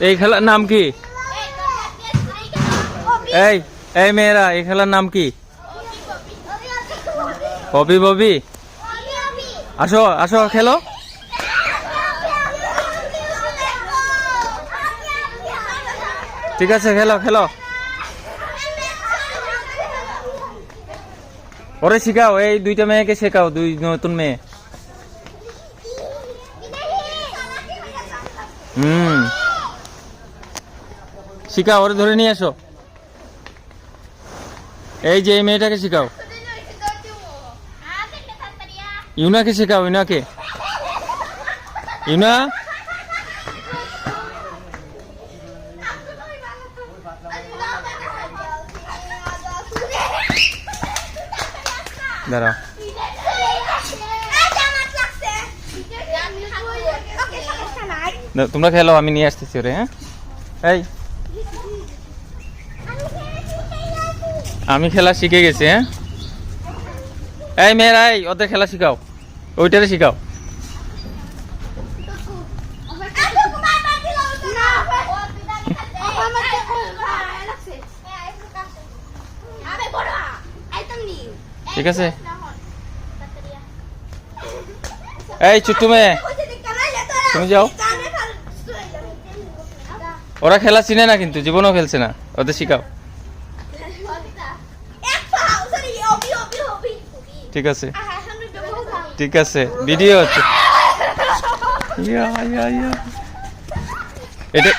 এই খেলার নাম কি? এই এই মেয়েরা, এই খেলার নাম কি? ববি ববি, আসো আসো খেলো। ঠিক আছে, খেলো খেলো। ওরে শিখাও, এই দুইটা মেয়েকে শেখাও, দুই নতুন মেয়ে। শিখাও, ওরে ধরে নিয়ে আসো। এই যে এই মেয়েটাকে শিখাও, ইউনাকে শেখাও, ইউনাকে। ইউনা, দাঁড়াও। তোমরা খেলো, আমি নিয়ে আসতেছি ওরে। হ্যাঁ, এই আমি খেলা শিখে গেছি। হ্যাঁ, এই মেয়েরা, এই ওদের খেলা শিখাও, ওইটারে শিখাও। ঠিক আছে, এই ছোট্টু মেয়ে, তুমি যাও। ওরা খেলা চিনে না, কিন্তু জীবনেও খেলছে না, ওদের শিখাও। ঠিক আছে ঠিক আছে, ভিডিও হচ্ছে। এটা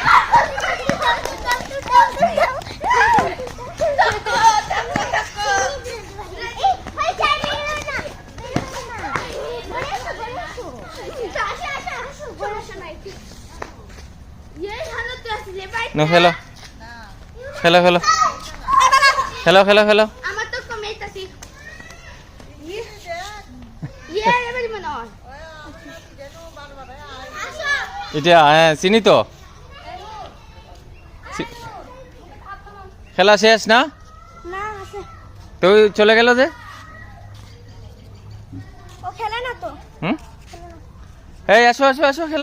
No, hello. Hello, hello. Hello, hello, hello. এটা চিনি তো। খেলা শেষ না? তো চলে গেল যে। ও খেলে না তো। এই আসো আসো আসো খেলা।